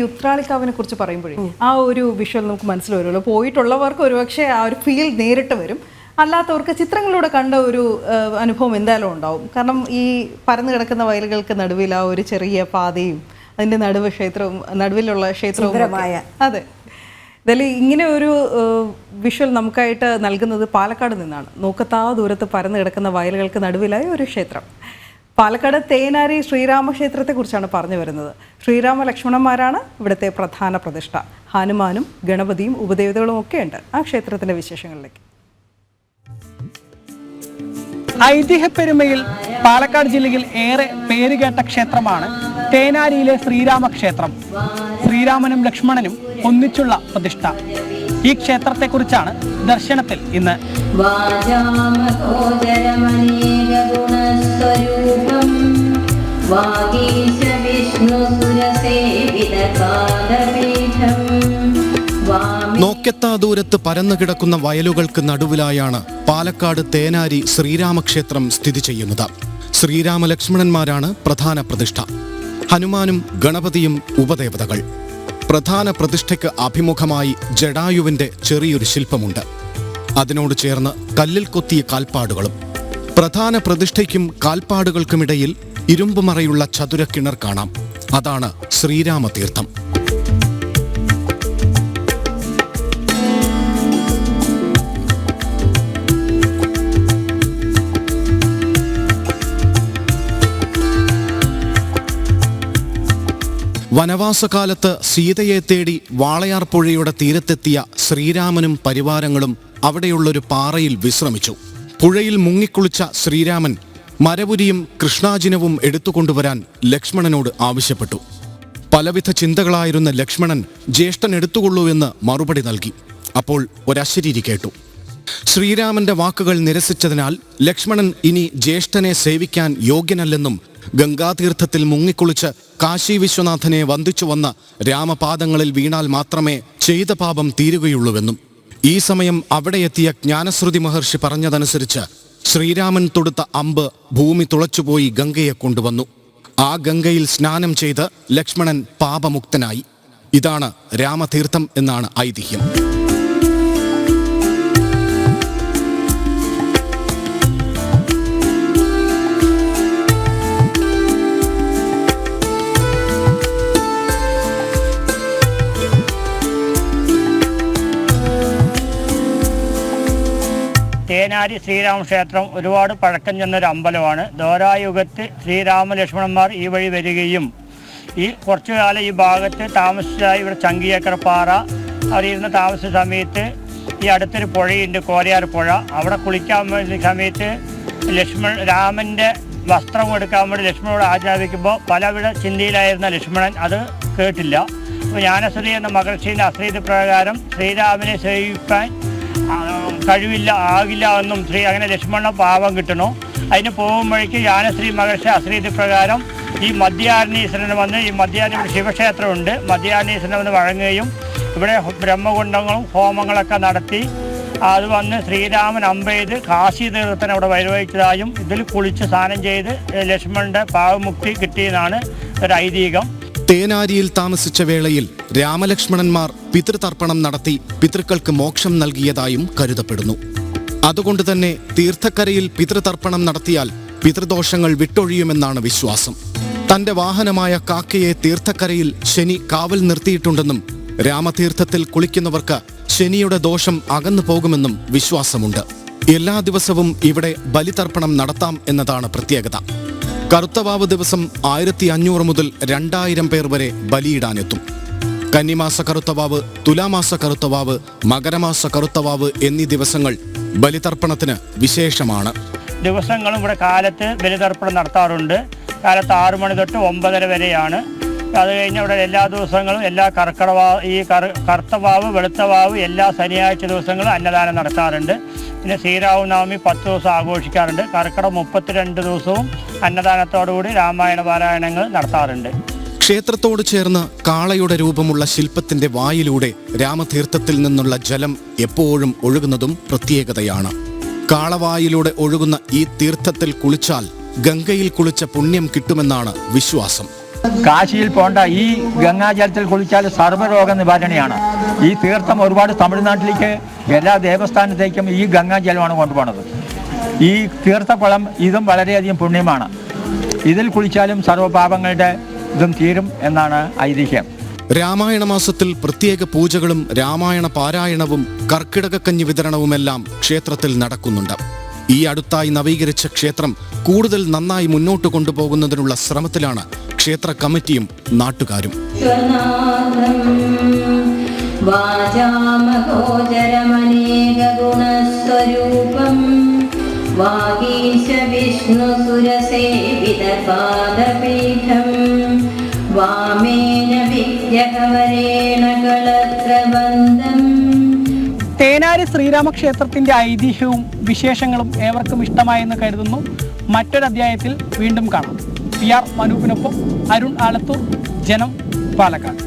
ഉത്രാളിക്കാവിനെ കുറിച്ച് പറയുമ്പോഴേ ആ ഒരു വിഷ്വൽ നമുക്ക് മനസ്സിൽ വരുമല്ലോ. പോയിട്ടുള്ളവർക്ക് ഒരുപക്ഷെ ആ ഒരു ഫീൽ നേരിട്ട് വരും, അല്ലാത്തവർക്ക് ചിത്രങ്ങളിലൂടെ കണ്ട ഒരു അനുഭവം എന്തായാലും ഉണ്ടാവും. കാരണം ഈ പരന്നു കിടക്കുന്ന വയലുകൾക്ക് നടുവിൽ ആ ഒരു ചെറിയ പാതയും അതിൻ്റെ നടുവിലുള്ള ക്ഷേത്രവും, അതെ, ഇതല്ലേ ഇങ്ങനെ ഒരു വിഷ്വൽ നമുക്കായിട്ട് നൽകുന്നത് പാലക്കാട് നിന്നാണ്. നോക്കത്താ ദൂരത്ത് പരന്നു കിടക്കുന്ന വയലുകൾക്ക് നടുവിലായ ഒരു ക്ഷേത്രം. പാലക്കാട് തേനാരി ശ്രീരാമക്ഷേത്രത്തെക്കുറിച്ചാണ് പറഞ്ഞു വരുന്നത്. ശ്രീരാമ ലക്ഷ്മണന്മാരാണ് ഇവിടുത്തെ പ്രധാന പ്രതിഷ്ഠ. ഹനുമാനും ഗണപതിയും ഉപദേവതകളും ഒക്കെ ഉണ്ട്. ആ ക്ഷേത്രത്തിൻ്റെ വിശേഷങ്ങളിലേക്ക്. ഐതിഹ്യപ്പെരുമയിൽ പാലക്കാട് ജില്ലയിൽ ഏറെ പേരുകേട്ട ക്ഷേത്രമാണ് തേനാരിയിലെ ശ്രീരാമക്ഷേത്രം. ശ്രീരാമനും ലക്ഷ്മണനും ഒന്നിച്ചുള്ള പ്രതിഷ്ഠ. ഈ ക്ഷേത്രത്തെക്കുറിച്ചാണ് ദർശനത്തിൽ ഇന്ന്. നോക്കെത്താ ദൂരത്ത് പരന്നു കിടക്കുന്ന വയലുകൾക്ക് നടുവിലായാണ് പാലക്കാട് തേനാരി ശ്രീരാമക്ഷേത്രം സ്ഥിതി ചെയ്യുന്നത്. ശ്രീരാമലക്ഷ്മണന്മാരാണ് പ്രധാന പ്രതിഷ്ഠ. ഹനുമാനും ഗണപതിയും ഉപദേവതകൾ. പ്രധാന പ്രതിഷ്ഠയ്ക്ക് അഭിമുഖമായി ജടായുവിന്റെ ചെറിയൊരു ശില്പമുണ്ട്. അതിനോട് ചേർന്ന് കല്ലിൽ കൊത്തിയ കാൽപ്പാടുകളും. പ്രധാന പ്രതിഷ്ഠയ്ക്കും കാൽപ്പാടുകൾക്കുമിടയിൽ ഇരുമ്പുമറയുള്ള ചതുരക്കിണർ കാണാം. അതാണ് ശ്രീരാമതീർത്ഥം. വനവാസകാലത്ത് സീതയെ തേടി വാളയാർ പുഴയുടെ തീരത്തെത്തിയ ശ്രീരാമനും പരിവാരങ്ങളും അവിടെയുള്ളൊരു പാറയിൽ വിശ്രമിച്ചു. പുഴയിൽ മുങ്ങിക്കുളിച്ച ശ്രീരാമൻ മരവുരിയും കൃഷ്ണാജിനവും എടുത്തുകൊണ്ടുവരാൻ ലക്ഷ്മണനോട് ആവശ്യപ്പെട്ടു. പലവിധ ചിന്തകളായിരുന്ന ലക്ഷ്മണൻ ജ്യേഷ്ഠൻ എടുത്തുകൊള്ളൂ എന്ന് മറുപടി നൽകി. അപ്പോൾ ഒരശരീരി കേട്ടു. ശ്രീരാമന്റെ വാക്കുകൾ നിരസിച്ചതിനാൽ ലക്ഷ്മണൻ ഇനി ജ്യേഷ്ഠനെ സേവിക്കാൻ യോഗ്യനല്ലെന്നും ഗംഗാതീർത്ഥത്തിൽ മുങ്ങിക്കുളിച്ച് കാശി വിശ്വനാഥനെ വന്ദിച്ചു വന്ന രാമപാദങ്ങളിൽ വീണാൽ മാത്രമേ ചെയ്ത പാപം തീരുകയുള്ളൂവെന്നും. ഈ സമയം അവിടെ എത്തിയ ജ്ഞാനശ്രുതി മഹർഷി പറഞ്ഞതനുസരിച്ച് ശ്രീരാമൻ തൊടുത്ത അമ്പ് ഭൂമി തുളച്ചുപോയി ഗംഗയെ കൊണ്ടുവന്നു. ആ ഗംഗയിൽ സ്നാനം ചെയ്ത് ലക്ഷ്മണൻ പാപമുക്തനായി. ഇതാണ് രാമതീർത്ഥം എന്നാണ് ഐതിഹ്യം. തേനാരി ശ്രീരാമക്ഷേത്രം ഒരുപാട് പഴക്കം ചെന്നൊരു അമ്പലമാണ്. ദ്വാരായുഗത്ത് ശ്രീരാമലക്ഷ്മണന്മാർ ഈ വഴി വരികയും കുറച്ചു കാലം ഈ ഭാഗത്ത് താമസിച്ചായി. ഇവിടെ ചങ്കിയേക്കർ പാറ അവരിരുന്ന് താമസിച്ച സമയത്ത് ഈ അടുത്തൊരു പുഴയുണ്ട്, കോരയാർ പുഴ. അവിടെ കുളിക്കാൻ വേണ്ടി സമയത്ത് രാമൻ്റെ വസ്ത്രം എടുക്കാൻ വേണ്ടി ലക്ഷ്മണനോട് ആജ്ഞാപിക്കുമ്പോൾ പലവിധ ചിന്തയിലായിരുന്ന ലക്ഷ്മണൻ അത് കേട്ടില്ല. അപ്പോൾ ജ്ഞാനശ്രുതി എന്ന മഹർഷിയുടെ അശ്രീതി പ്രകാരം ശ്രീരാമനെ സേവിക്കാൻ ആകില്ല എന്നും അങ്ങനെ ലക്ഷ്മണ പാപം കിട്ടണോ. അതിന് പോകുമ്പോഴേക്ക് ജ്ഞാനശ്രീ മഹർഷി അശ്രീതി പ്രകാരം ഈ മധ്യാരണീശ്വരന് വന്ന്, ഈ മധ്യാരണി ശിവക്ഷേത്രമുണ്ട്, മധ്യാരണീശ്വരനെ വന്ന് വഴങ്ങുകയും ഇവിടെ ബ്രഹ്മകുണ്ടങ്ങളും ഹോമങ്ങളൊക്കെ നടത്തി അത് വന്ന് ശ്രീരാമൻ അമ്പെയ്ത് കാശി തീർത്ഥത്തിന് അവിടെ വരവഹിച്ചതായും ഇതിൽ കുളിച്ച് സ്നാനം ചെയ്ത് ലക്ഷ്മണന്റെ പാപമുക്തി കിട്ടിയെന്നാണ് ഒരു ഐതിഹ്യം. തേനാരിയിൽ താമസിച്ച വേളയിൽ രാമലക്ഷ്മണന്മാർ പിതൃതർപ്പണം നടത്തി പിതൃക്കൾക്ക് മോക്ഷം നൽകിയതായും കരുതപ്പെടുന്നു. അതുകൊണ്ട് തന്നെ തീർത്ഥക്കരയിൽ പിതൃതർപ്പണം നടത്തിയാൽ പിതൃദോഷങ്ങൾ വിട്ടൊഴിയുമെന്നാണ് വിശ്വാസം. തന്റെ വാഹനമായ കാക്കയെ തീർത്ഥക്കരയിൽ ശനി കാവൽ നിർത്തിയിട്ടുണ്ടെന്നും രാമതീർത്ഥത്തിൽ കുളിക്കുന്നവർക്ക് ശനിയുടെ ദോഷം അകന്നു പോകുമെന്നും വിശ്വാസമുണ്ട്. എല്ലാ ദിവസവും ഇവിടെ ബലിതർപ്പണം നടത്താം എന്നതാണ് പ്രത്യേകത. കറുത്തവാവ് ദിവസം 1500 മുതൽ 2000 പേർ വരെ ബലിയിടാനെത്തും. കന്നിമാസ കറുത്തവാവ്, തുലാമാസ കറുത്തവാവ്, മകരമാസ കറുത്തവാവ് എന്നീ ദിവസങ്ങൾ ബലിതർപ്പണത്തിന് വിശേഷമാണ്. ദിവസങ്ങളും ഇവിടെ കാലത്ത് ബലിതർപ്പണം നടത്താറുണ്ട്. കാലത്ത് 6 മണി തൊട്ട് 9:30 വരെയാണ്. അത് കഴിഞ്ഞ് ഇവിടെ എല്ലാ ദിവസങ്ങളും എല്ലാ കറുത്തവാവ്, വെളുത്തവാവ് എല്ലാ ശനിയാഴ്ച ദിവസങ്ങളും അന്നദാനം നടത്താറുണ്ട്. പിന്നെ ശ്രീരാമനവമി 10 ദിവസം ആഘോഷിക്കാറുണ്ട്. കർക്കിടകം 32 ദിവസവും അന്നദാനത്തോടുകൂടി രാമായണ പാരായണങ്ങൾ നടത്താറുണ്ട്. ക്ഷേത്രത്തോട് ചേർന്ന് കാളയുടെ രൂപമുള്ള ശില്പത്തിന്റെ വായിലൂടെ രാമതീർത്ഥത്തിൽ നിന്നുള്ള ജലം എപ്പോഴും ഒഴുകുന്നതും പ്രത്യേകതയാണ്. കാളവായിലൂടെ ഒഴുകുന്ന ഈ തീർത്ഥത്തിൽ കുളിച്ചാൽ ഗംഗയിൽ കുളിച്ച പുണ്യം കിട്ടുമെന്നാണ് വിശ്വാസം. കാശിയിൽ പോണ്ട ഈ ഗംഗാജലത്തിൽ കുളിച്ചാൽ സർവ്വരോഗ നിവാരണയാണ്. ഈ തീർത്ഥം ഒരുപാട് തമിഴ്നാട്ടിലേക്ക് എല്ലാ ദേവസ്ഥാനത്തേക്കും ഈ ഗംഗാജലമാണ് കൊണ്ടുപോകുന്നത്. ഈ തീർത്ഥക്കുളം ഇതും വളരെയധികം പുണ്യമാണ്. ഇതിൽ കുളിച്ചാലും സർവ്വപാപങ്ങളുടെ ഇതും തീരും എന്നാണ് ഐതിഹ്യം. രാമായണ മാസത്തിൽ പ്രത്യേക പൂജകളും രാമായണ പാരായണവും കർക്കിടകക്കഞ്ഞി വിതരണവുമെല്ലാം ക്ഷേത്രത്തിൽ നടക്കുന്നുണ്ട്. ഈ അടുത്തായി നവീകരിച്ച ക്ഷേത്രം കൂടുതൽ നന്നായി മുന്നോട്ട് കൊണ്ടുപോകുന്നതിനുള്ള ശ്രമത്തിലാണ് ക്ഷേത്ര കമ്മിറ്റിയും നാട്ടുകാരും. തേനാരി ശ്രീരാമക്ഷേത്രത്തിന്റെ ഐതിഹ്യവും വിശേഷങ്ങളും ഏവർക്കും ഇഷ്ടമായെന്ന് കരുതുന്നു. മറ്റൊരധ്യായത്തിൽ വീണ്ടും കാണാം. PR മനൂപിനൊപ്പം അരുൺ ആലത്തൂർ, ജനം, പാലക്കാട്.